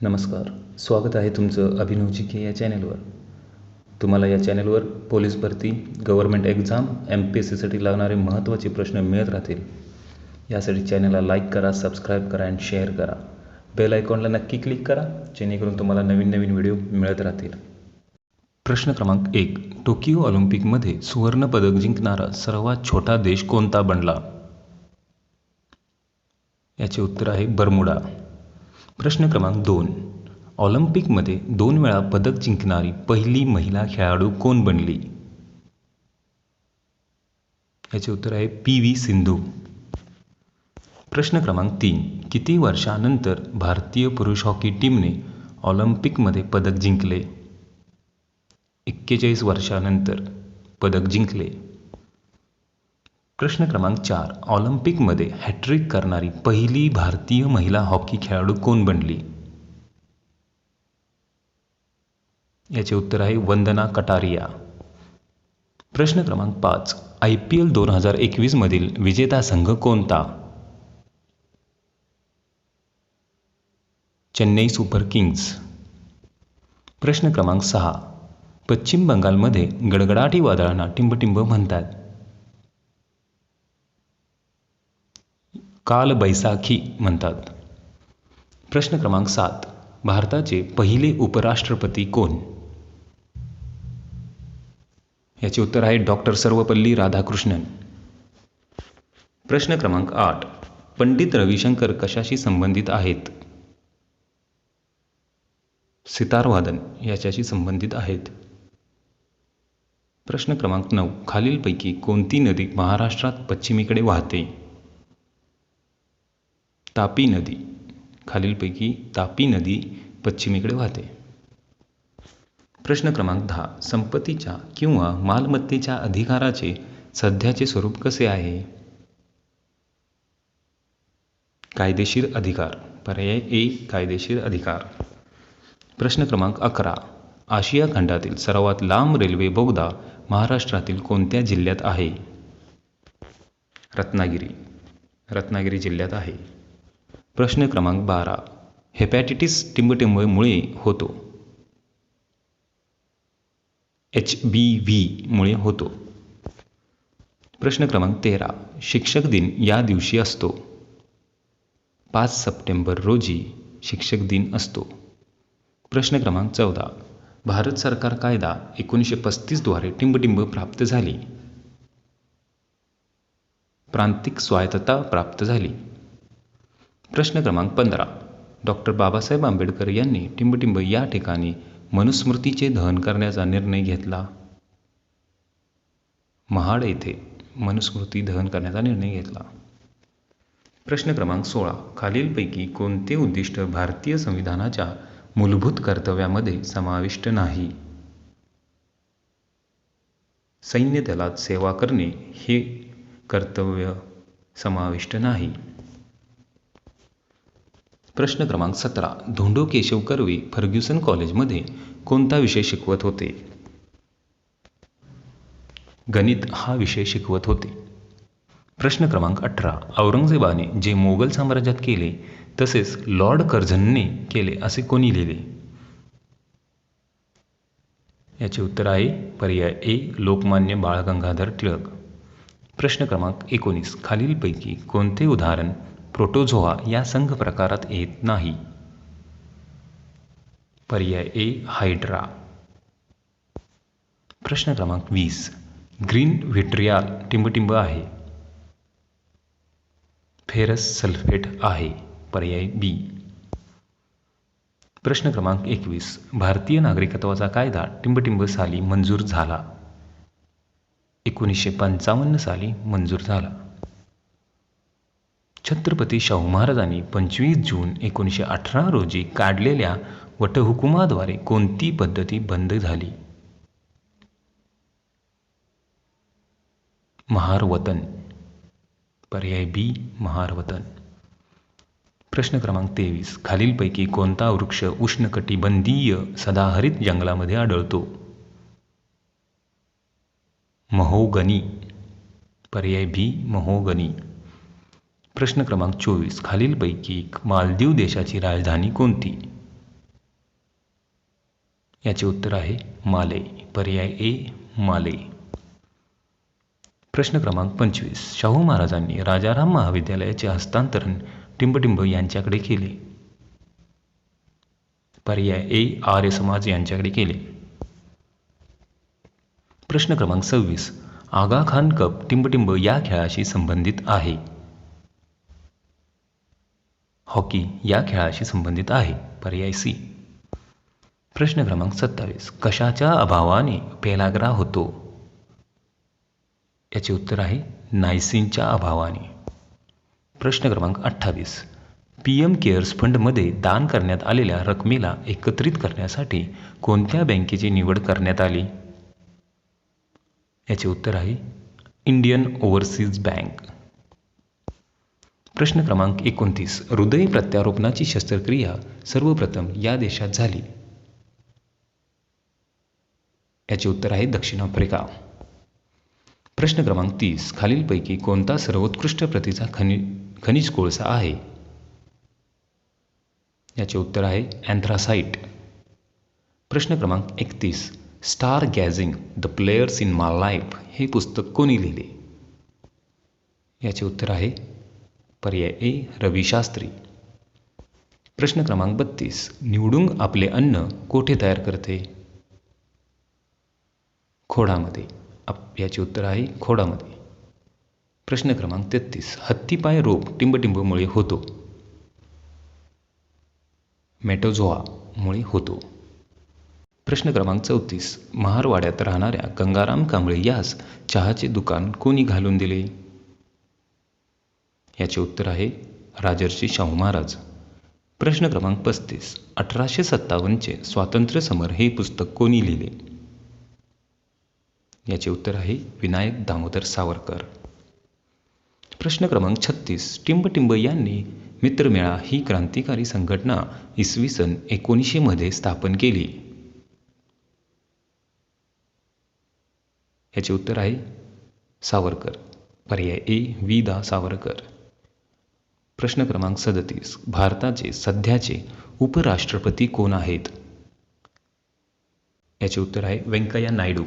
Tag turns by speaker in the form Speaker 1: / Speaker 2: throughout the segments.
Speaker 1: नमस्कार. स्वागत आहे तुमचं अभिनव जीके या चॅनलवर. तुम्हाला या चॅनलवर पोलीस भरती, गव्हर्नमेंट एक्झाम, MPSCसाठी लागणारे महत्त्वाचे प्रश्न मिळत राहतील. यासाठी चॅनलला लाईक करा, सबस्क्राईब करा आणि शेअर करा. बेल आयकॉनला नक्की क्लिक करा, जेणेकरून तुम्हाला नवीन व्हिडिओ मिळत राहतील. प्रश्न क्रमांक 1. टोकियो ऑलिम्पिकमध्ये सुवर्णपदक जिंकणारा सर्वात छोटा देश कोणता बनला? याचे उत्तर आहे बर्मुडा. प्रश्न क्रमांक 2. ऑलिम्पिकमध्ये 2 वेळा पदक जिंकणारी पहिली महिला खेळाडू कोण बनली? याचे उत्तर आहे PV सिंधू. प्रश्न क्रमांक 3. किती वर्षानंतर भारतीय पुरुष हॉकी टीमने ऑलिम्पिकमध्ये पदक जिंकले? 41 वर्षानंतर पदक जिंकले. प्रश्न क्रमांक 4. ऑलिम्पिकमध्ये हॅट्रिक करणारी पहिली भारतीय महिला हॉकी खेळाडू कोण बनली? याचे उत्तर आहे वंदना कटारिया. प्रश्न क्रमांक 5. IPL 2021 मधील विजेता संघ कोणता? Chennai super Kings. प्रश्न क्रमांक 6. पश्चिम बंगालमध्ये गडगडाटी वादळांना टिंबटिंब म्हणतात. काल बैसाखी म्हणतात. प्रश्न क्रमांक 7. भारताचे पहिले उपराष्ट्रपती कोण? याचे उत्तर आहे डॉक्टर सर्वपल्ली राधाकृष्णन. प्रश्न क्रमांक 8. पंडित रविशंकर कशाशी संबंधित आहेत? सितारवादन याच्याशी संबंधित आहेत. प्रश्न क्रमांक 9. खालीलपैकी कोणती नदी महाराष्ट्रात पश्चिमेकडे वाहते? तापी नदी. खालीलपैकी तापी नदी पश्चिमेकडे वाहते. प्रश्न क्रमांक 10. संपत्तीच्या किंवा मालमत्तेच्या अधिकाराचे सध्याचे स्वरूप कसे आहे? कायदेशीर अधिकार. पर्याय A कायदेशीर अधिकार. प्रश्न क्रमांक 11. आशिया खंडातील सर्वात लांब रेल्वे बोगदा महाराष्ट्रातील कोणत्या जिल्ह्यात आहे? रत्नागिरी जिल्ह्यात आहे. प्रश्न क्रमांक 12. हेपॅटायटिस टिंबटिंबमुळे होतो? HBV मुळे होतो. प्रश्न क्रमांक 13. शिक्षक दिन या दिवशी असतो? 5 सप्टेंबर रोजी शिक्षक दिन असतो. प्रश्न क्रमांक 14. भारत सरकार कायदा 1935 द्वारे टिंबटिंब प्राप्त झाली? प्रांतिक स्वायत्तता प्राप्त झाली. प्रश्न क्रमांक 15. डॉक्टर बाबासाहेब आंबेडकर यांनी टिंबटिंब या ठिकाणी मनुस्मृतीचे दहन करण्याचा निर्णय घेतला? महाड येथे मनुस्मृती दहन करण्याचा निर्णय घेतला. प्रश्न क्रमांक 16. खालीलपैकी कोणते उद्दिष्ट भारतीय संविधानाच्या मूलभूत कर्तव्यामध्ये समाविष्ट नाही? सैन्य दलात सेवा करणे हे कर्तव्य समाविष्ट नाही. प्रश्न क्रमांक 17. धोंडो केशव कर्वे फर्ग्युसन कॉलेजमध्ये कोणता विषय शिकवत होते? गणित हा विषय शिकवत होते. प्रश्न क्रमांक 18. औरंगजेबाने जे मोगल साम्राज्यात केले तसेच लॉर्ड कर्झनने केले असे कोणी लिहिले? याचे उत्तर आहे पर्याय A लोकमान्य बाळ गंगाधर टिळक. प्रश्न क्रमांक 19. खालीलपैकी कोणते उदाहरण प्रोटोझोआ या संघ प्रकारात येत नाही? पर्याय A हायड्रा. प्रश्न क्रमांक 20. ग्रीन व्हिट्रियाल टिंबटिंब आहे? फेरस सल्फेट आहे. पर्याय B. प्रश्न क्रमांक 21. भारतीय नागरिकत्वाचा कायदा टिंबटिंब साली मंजूर झाला? 1955 साली मंजूर झाला. छत्रपती शाहू महाराजांनी 25 जून 1918 रोजी काढलेल्या वटहुकुमाद्वारे कोणती पद्धती बंद झाली? महारवतन. पर्याय B महारवतन. प्रश्न क्रमांक 23. खालीलपैकी कोणता वृक्ष उष्णकटिबंधीय सदाहरित जंगलामध्ये आढळतो? महोगनी. पर्याय B महोगनी. प्रश्न क्रमांक 24. खालीलपैकी मालदीव देशाची राजधानी कोणती? याचे उत्तर आहे माले. पर्याय ए माले. प्रश्न क्रमांक 25. शाहू महाराजांनी राजाराम महाविद्यालयाचे हस्तांतरण टिंबटिंब यांच्याकडे केले. पर्याय ए आर्य समाज यांच्याकडे केले. प्रश्न क्रमांक 26. आगा खान कप टिंबटिंब या खेळाशी संबंधित आहे. हॉकी या खेळाशी संबंधित आहे. पर्याय सी. प्रश्न क्रमांक 27. कशाच्या अभावाने पेलाग्रा होतो. याचे उत्तर आहे नायसिनच्या अभावाने. प्रश्न क्रमांक 28. PM केअर्स फंडमध्ये दान करण्यात आलेल्या रकमेला एकत्रित करण्यासाठी कोणत्या बँकेची निवड करण्यात आली. याचे उत्तर आहे इंडियन ओव्हरसीज बँक. प्रश्न क्रमांक 29. हृदय प्रत्यारोपणाची शस्त्रक्रिया सर्वप्रथम या देशात झाली. याचे उत्तर आहे दक्षिण आफ्रिका. प्रश्न क्रमांक 30. खालीलपैकी कोणता सर्वोत्कृष्ट प्रतीचा खनिज कोळसा आहे. याचे उत्तर आहे अँथ्रासाइट. प्रश्न क्रमांक 31. Star gazing the players in my life हे पुस्तक कोणी लिहिले. याचे उत्तर आहे पर्याय ए रवी शास्त्री. प्रश्न क्रमांक 32. निवडुंग आपले अन्न कोठे तयार करते. खोडामध्ये. याचे उत्तर आहे खोडामध्ये. प्रश्न क्रमांक 33. हत्तीपाय रोग टिंबटिंबमुळे होतो. मेटोझोआमुळे होतो. प्रश्न क्रमांक 34. महारवाड्यात राहणाऱ्या गंगाराम कांबळे यास चहाचे दुकान कोणी घालून दिले. याचे उत्तर आहे राजर्षी शाहू महाराज. प्रश्न क्रमांक 35. 1857चे स्वातंत्र्य समर हे पुस्तक कोणी लिहिले. याचे उत्तर आहे विनायक दामोदर सावरकर. प्रश्न क्रमांक 36. टिंबटिंब यांनी मित्रमेळा ही क्रांतिकारी संघटना इसवी सन 1900 मध्ये स्थापन केली. याचे उत्तर आहे सावरकर. पर्याय ए वि दा सावरकर. प्रश्न क्रमांक 37. भारताचे सध्याचे उपराष्ट्रपती कोण आहेत. याचे उत्तर आहे व्यंकय्या नायडू.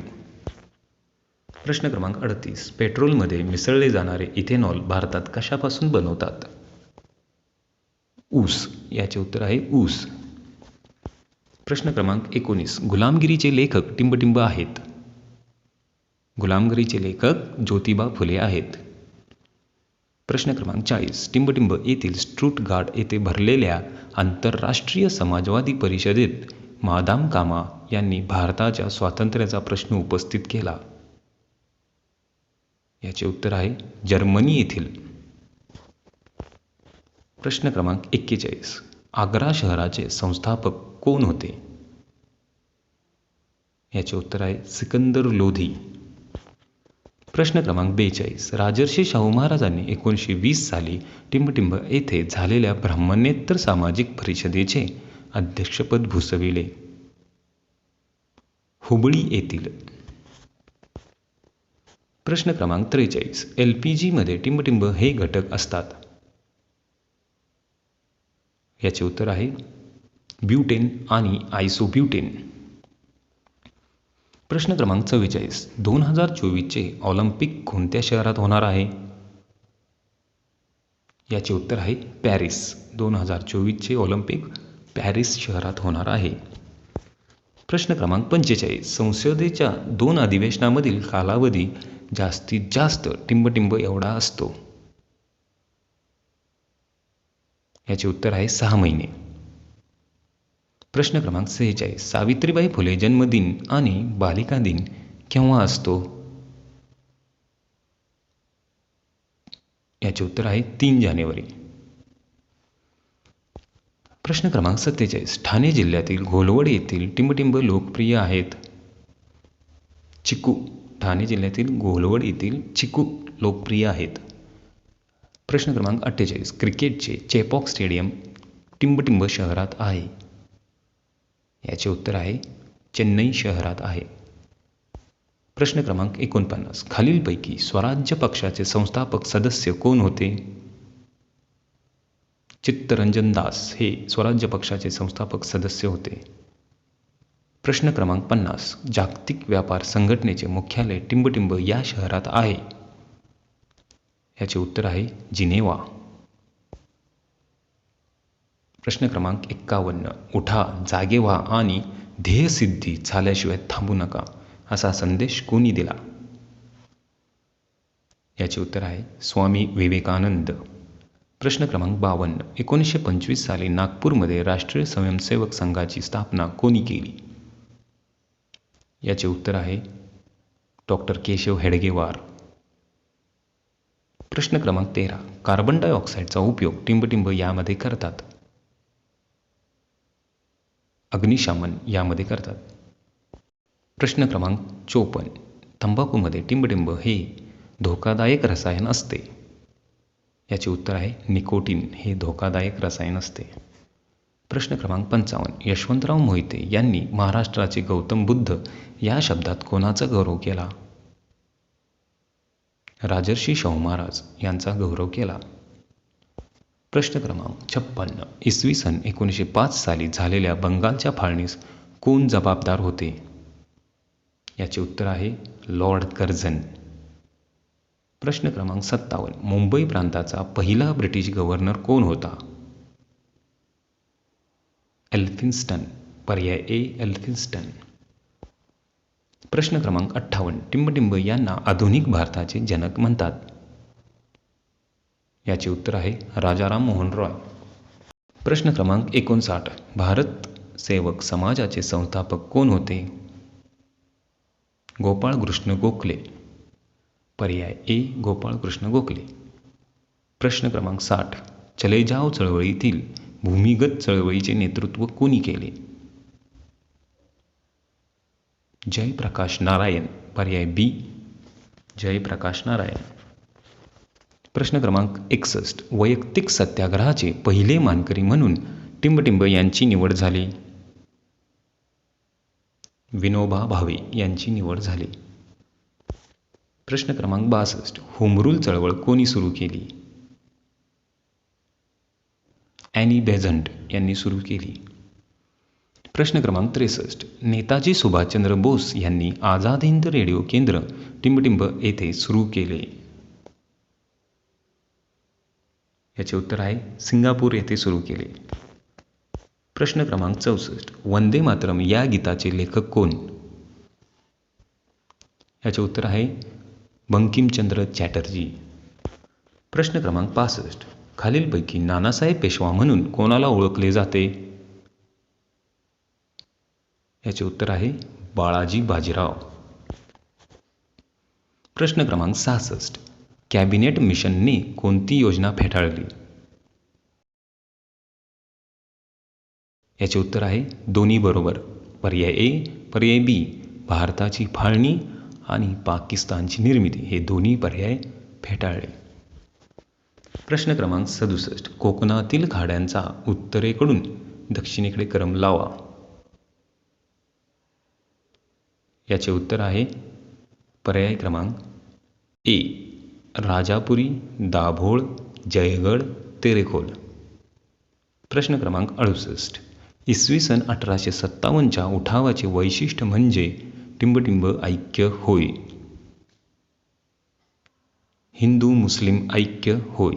Speaker 1: प्रश्न क्रमांक 38. पेट्रोलमध्ये मिसळले जाणारे इथेनॉल भारतात कशापासून बनवतात. ऊस. याचे उत्तर आहे ऊस. प्रश्न क्रमांक 19. गुलामगिरीचे लेखक टिंबटिंब आहेत. गुलामगिरीचे लेखक ज्योतिबा फुले आहेत. प्रश्न क्रमांक 40. टिंबटिंब येथील स्टुटगार्ट येथे भरलेल्या आंतरराष्ट्रीय समाजवादी परिषदेत मादाम कामा यांनी भारताच्या स्वातंत्र्याचा प्रश्न उपस्थित केला. याचे उत्तर आहे जर्मनी येथील. प्रश्न क्रमांक 41. आग्रा शहराचे संस्थापक कोण होते. याचे उत्तर आहे सिकंदर लोधी. प्रश्न क्रमांक 42. राजर्षी शाहू महाराजांनी 1920 साली टिंबटिंब येथे झालेल्या ब्राह्मणेतर सामाजिक परिषदेचे अध्यक्षपद भूषविले. हुबळी येथील. प्रश्न क्रमांक 43. LPG मध्ये टिंबटिंब हे घटक असतात. याचे उत्तर आहे ब्युटेन आणि आयसोब्युटेन. प्रश्न क्रमांक 44. 2024चे ऑलिम्पिक कोणत्या शहरात होणार आहे. याचे उत्तर आहे पॅरिस. 2024चे ऑलिम्पिक पॅरिस शहरात होणार आहे. प्रश्न क्रमांक 45. संसदेच्या 2 अधिवेशनामधील कालावधी जास्तीत जास्त टिंबटिंब एवढा असतो. याचे उत्तर आहे 6 महिने. प्रश्न क्रमांक 46. सावित्रीबाई फुले जन्मदिन आणि बालिका दिन केव्हा असतो. याचे उत्तर आहे 3 जानेवारी. प्रश्न क्रमांक 47. ठाणे जिल्ह्यातील घोलवड येथील टिंबटिंब लोकप्रिय आहेत. चिकू. ठाणे जिल्ह्यातील घोलवड येथील चिकू लोकप्रिय आहेत. प्रश्न क्रमांक 48. क्रिकेटचे चेपॉक स्टेडियम टिंबटिंब शहरात आहे. याचे उत्तर आहे चेन्नई शहरात आहे. प्रश्न क्रमांक 49. खालीलपैकी स्वराज्य पक्षाचे संस्थापक सदस्य कोण होते. चित्तरंजन दास हे स्वराज्य पक्षाचे संस्थापक सदस्य होते. प्रश्न क्रमांक 50. जागतिक व्यापार संघटनेचे मुख्यालय टिंबटिंब या शहरात आहे. याचे उत्तर आहे जिनेवा. प्रश्न क्रमांक 51. उठा, जागे व्हा आणि ध्येयसिद्धी झाल्याशिवाय थांबू नका असा संदेश कोणी दिला? याचे उत्तर आहे स्वामी विवेकानंद. प्रश्न क्रमांक 52. 1925 साली नागपूरमध्ये राष्ट्रीय स्वयंसेवक संघाची स्थापना कोणी केली? याचे उत्तर आहे डॉक्टर केशव हेडगेवार. प्रश्न क्रमांक 13. कार्बन डायऑक्साईडचा उपयोग टिंबटिंब यामध्ये करतात. अग्निशमन यामध्ये करतात. प्रश्न क्रमांक 54. तंबाखूमध्ये टिंबटिंब हे धोकादायक रसायन असते. याचे उत्तर आहे निकोटीन हे धोकादायक रसायन असते. प्रश्न क्रमांक 55. यशवंतराव मोहिते यांनी महाराष्ट्राचे गौतम बुद्ध या शब्दात कोणाचा गौरव केला? राजर्षी शाहू महाराज यांचा गौरव केला. प्रश्न क्रमांक 56. इसवी सन 1905 साली झालेल्या बंगालच्या फाळणीस कोण जबाबदार होते? याचे उत्तर आहे लॉर्ड कर्झन. प्रश्न क्रमांक 57. मुंबई प्रांताचा पहिला ब्रिटिश गव्हर्नर कोण होता? एल्फिन्स्टन. पर्याय ए एल्फिन्स्टन. प्रश्न क्रमांक 58. टिंबटिंब यांना आधुनिक भारताचे जनक म्हणतात. याचे उत्तर आहे राजाराम मोहन रॉय. प्रश्न क्रमांक 59. भारत सेवक समाजाचे संस्थापक कोण होते? गोपाळ कृष्ण गोखले. पर्याय ए गोपाळ कृष्ण गोखले. प्रश्न क्रमांक 60. चले जाव चळवळीतील भूमिगत चळवळीचे नेतृत्व कोणी केले? जयप्रकाश नारायण. पर्याय बी जयप्रकाश नारायण. प्रश्न क्रमांक 61. वैयक्तिक सत्याग्रहाचे पहिले मानकरी म्हणून टिंबटिंब यांची निवड झाली. विनोबा भावे यांची निवड झाली. प्रश्न क्रमांक 62. होमरूल चळवळ कोणी सुरू केली? ॲनी बेझंट यांनी सुरू केली. प्रश्न क्रमांक 63. नेताजी सुभाषचंद्र बोस यांनी आझाद हिंद रेडिओ केंद्र टिंबटिंब येथे सुरू केले. याचे उत्तर आहे सिंगापूर येथे सुरू केले. प्रश्न क्रमांक 64. वंदे मातरम या गीताचे लेखक कोण? याचे उत्तर आहे बंकिमचंद्र चॅटर्जी. प्रश्न क्रमांक 65. खालीलपैकी नानासाहेब पेशवा म्हणून कोणाला ओळखले जाते? याचे उत्तर आहे बाळाजी बाजीराव. प्रश्न क्रमांक 66. कॅबिनेट मिशनने कोणती योजना फेटाळली? याचे उत्तर आहे दोन्ही बरोबर. पर्याय ए पर्याय बी भारताची फाळणी आणि पाकिस्तानची निर्मिती हे दोन्ही पर्याय फेटाळले. प्रश्न क्रमांक 67. कोकणातील खाड्यांचा उत्तरेकडून दक्षिणेकडे क्रम लावा. याचे उत्तर आहे पर्याय क्रमांक ए राजापुरी, दाभोळ, जयगड, तेरेखोल. प्रश्न क्रमांक 68. इसवी सन 1857च्या उठावाचे वैशिष्ट्य म्हणजे टिंबटिंब ऐक्य होय. हिंदू मुस्लिम ऐक्य होय.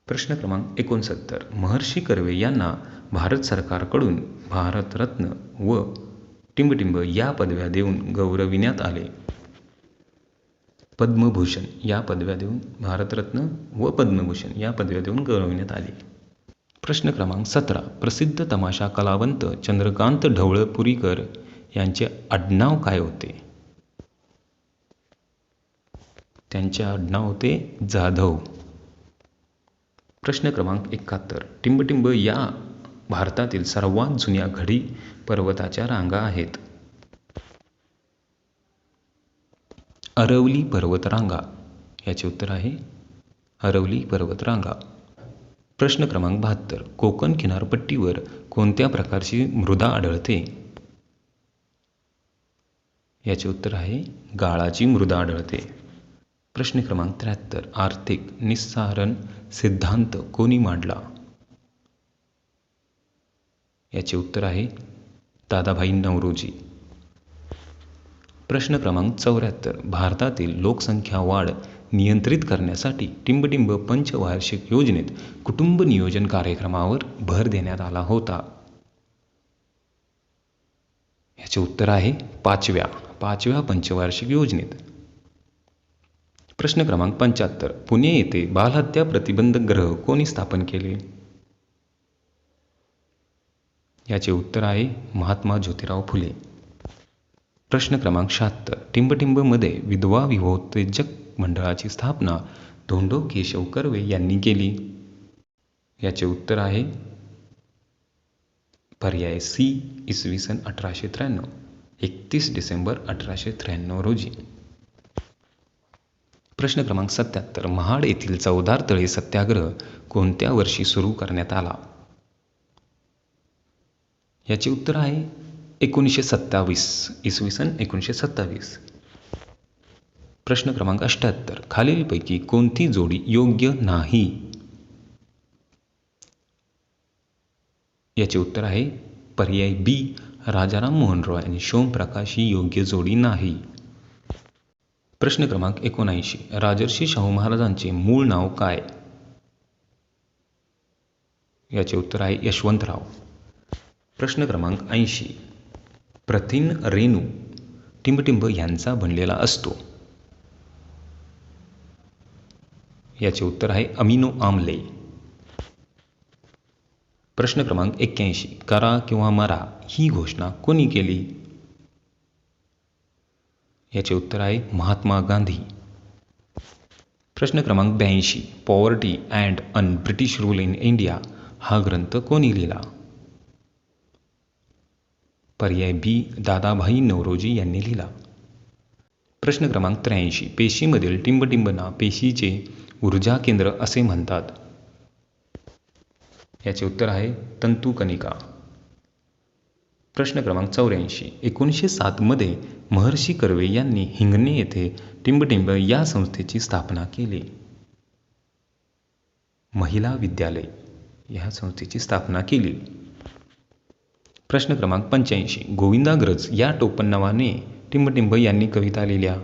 Speaker 1: प्रश्न क्रमांक 69. महर्षी कर्वे यांना भारत सरकारकडून भारतरत्न व टिंबटिंब या पदव्या देऊन गौरविण्यात आले. पद्मभूषण या पदव्या देऊन भारतरत्न व पद्मभूषण या पदव्या देऊन गौरविण्यात आले. प्रश्न क्रमांक 17. प्रसिद्ध तमाशा कलावंत चंद्रकांत ढवळपुरीकर यांचे आडनाव काय होते? त्यांचे आडनाव होते जाधव. प्रश्न क्रमांक 71. टिंबटिंब या भारतातील सर्वात जुन्या घडी पर्वताच्या रांगा आहेत. अरवली पर्वतरांगा. याचे उत्तर आहे अरवली पर्वतरांगा. प्रश्न क्रमांक 72. कोकण किनारपट्टीवर कोणत्या प्रकारची मृदा आढळते? याचे उत्तर आहे गाळाची मृदा आढळते. प्रश्न क्रमांक 73. आर्थिक निस्सारण सिद्धांत कोणी मांडला? याचे उत्तर आहे दादाभाई नौरोजी. प्रश्न क्रमांक 74. भारतातील लोकसंख्या वाढ नियंत्रित करण्यासाठी टिंबटिंब पंचवार्षिक योजनेत कुटुंब नियोजन कार्यक्रमावर भर देण्यात आला होता. याचे उत्तर आहे पाचव्या पंचवार्षिक योजनेत. प्रश्न क्रमांक 75. पुणे येथे बालहत्या प्रतिबंधक गृह कोणी स्थापन केले? याचे उत्तर आहे महात्मा ज्योतिराव फुले. प्रश्न क्रमांक 76. टिंबटिंबमध्ये विधवा विवाहोत्तेजक मंडळाची स्थापना धोंडो केशव कर्वे यांनी केली. याचे उत्तर आहे पर्याय सी, इसवी सन 1893, 31 डिसेंबर 1893 रोजी. प्रश्न क्रमांक 77. महाड येथील चवदार तळे सत्याग्रह कोणत्या वर्षी सुरू करण्यात आला? याचे उत्तर आहे 1927, इसवी सन 1927. प्रश्न क्रमांक 78. खालीलपैकी कोणती जोडी योग्य नाही? याचे उत्तर आहे पर्याय बी, राजाराम मोहन रॉय आणि सोमप्रकाश ही योग्य जोडी नाही. प्रश्न क्रमांक 79. राजर्षी शाहू महाराजांचे मूळ नाव काय? याचे उत्तर आहे यशवंतराव. प्रश्न क्रमांक 80. प्रथिन रेणू टिंबटिंब यांचा बनलेला असतो. याचे उत्तर आहे अमिनो आम्ले. प्रश्न क्रमांक 81. करा किंवा मरा ही घोषणा कोणी केली? याचे उत्तर आहे महात्मा गांधी. प्रश्न क्रमांक 82. Poverty and un British rule in India हा ग्रंथ कोणी लिहिला? पर्याय बी, दादाभाई नौरोजी यांनी लिहिला. प्रश्न क्रमांक 83. पेशीमधील टिंबटिंबना पेशीचे ऊर्जा केंद्र असे म्हणतात. याचे उत्तर आहे तंतुकणिका. प्रश्न क्रमांक 84. 1907 मध्ये महर्षी कर्वे यांनी हिंगणे येथे टिंबटिंब या संस्थेची स्थापना केली. महिला विद्यालय या संस्थेची स्थापना केली. प्रश्न क्रमांक 85. गोविंदाग्रज या टोपणनावाने टिंबटिंब यांनी कविता लिहिल्या.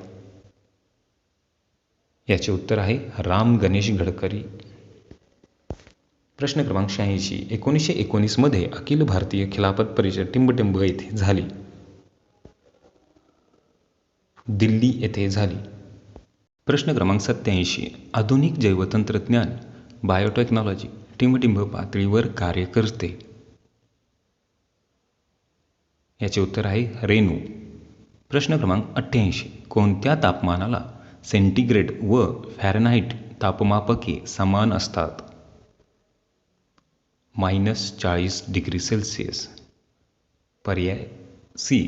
Speaker 1: याचे उत्तर आहे राम गणेश गडकरी. प्रश्न क्रमांक 86. 1919 मध्ये अखिल भारतीय खिलाफत परिषद टिंबटिंब येथे झाली. दिल्ली येथे झाली. प्रश्न क्रमांक 87. आधुनिक जैवतंत्रज्ञान बायोटेक्नॉलॉजी टिंबटिंब पातळीवर कार्य करते. याचे उत्तर आहे रेणू. प्रश्न क्रमांक 88. कोणत्या तापमानाला सेंटीग्रेड व फॅरनहाइट तापमापके समान असतात? -40 डिग्री सेल्सिअस. पर्याय सी.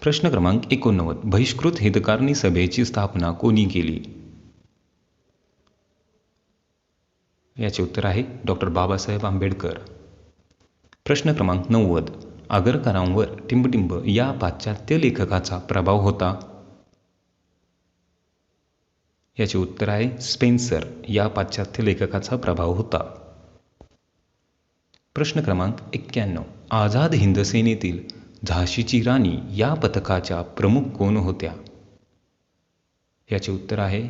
Speaker 1: प्रश्न क्रमांक 89. बहिष्कृत हितकारणी सभेची स्थापना कोणी केली? याचे उत्तर आहे डॉक्टर बाबासाहेब आंबेडकर. प्रश्न क्रमांक 90. आगरकरांवर टिंबटिंब या पाश्चात्य लेखकाचा प्रभाव होता. याचे उत्तर आहे स्पेन्सर या पाश्चात्य लेखकाचा प्रभाव होता. प्रश्न क्रमांक 91. आझाद हिंद सेनेतील झाशीची राणी या पथकाच्या प्रमुख कोण होत्या? याचे उत्तर आहे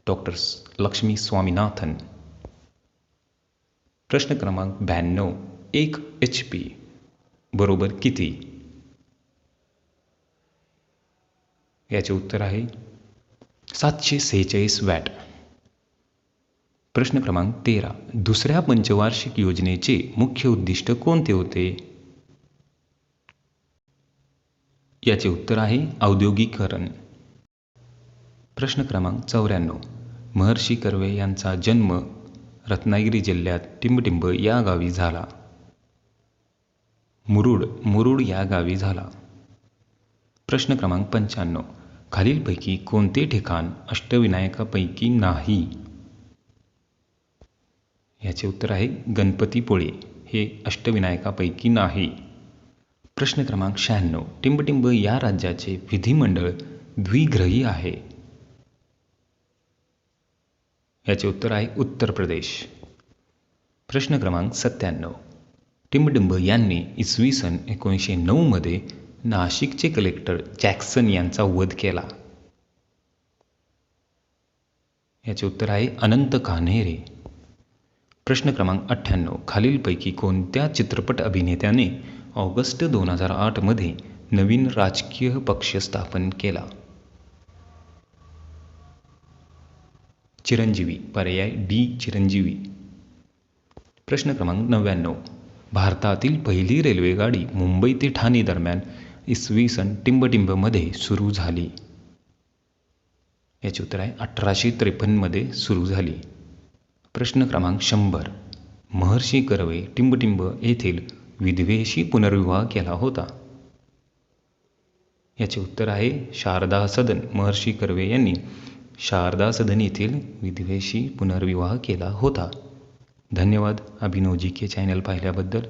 Speaker 1: डॉक्टर लक्ष्मी स्वामीनाथन. प्रश्न क्रमांक 92. 1 HP बरोबर किती? याचे उत्तर आहे 746 वॅट. प्रश्न क्रमांक 13. दुसऱ्या पंचवार्षिक योजनेचे मुख्य उद्दिष्ट कोणते होते? याचे उत्तर आहे औद्योगिकीकरण. प्रश्न क्रमांक 94. महर्षी कर्वे यांचा जन्म रत्नागिरी जिल्ह्यात टिंबटिंब या गावी झाला. मुरुड या गावी झाला. प्रश्न क्रमांक 95. खालीलपैकी कोणते ठिकाण अष्टविनायकापैकी नाही? याचे उत्तर आहे गणपतीपुळे हे अष्टविनायकापैकी नाही. प्रश्न क्रमांक 96. टिंबटिंब या राज्याचे विधिमंडळ द्विग्रही आहे. याचे उत्तर आहे उत्तर प्रदेश. प्रश्न क्रमांक 97. टिंबटिंब यांनी इसवी सन 1909 नाशिकचे कलेक्टर जॅक्सन यांचा वध केला? याचे उत्तर आहे अनंत कान्हेरे. प्रश्न क्रमांक 98. खालीलपैकी कोणत्या चित्रपट अभिनेत्याने ऑगस्ट 2008 मध्ये नवीन राजकीय पक्ष स्थापन केला? चिरंजीवी. पर्याय डी चिरंजीवी. प्रश्न क्रमांक 99. भारतातील पहिली रेल्वेगाडी मुंबई ते ठाणे दरम्यान इसवी सन टिंबटिंबमध्ये सुरू झाली? याचे उत्तर आहे 1853 मध्ये सुरू झाली. प्रश्न क्रमांक 100. महर्षी कर्वे टिंबटिंब येथील विधवेशी पुनर्विवाह केला होता? याचे उत्तर आहे शारदा सदन. महर्षी कर्वे यांनी शारदा सदन येथील विधवेशी पुनर्विवाह केला होता. धन्यवाद. अभिनव जी के चॅनल पाहिल्याबद्दल.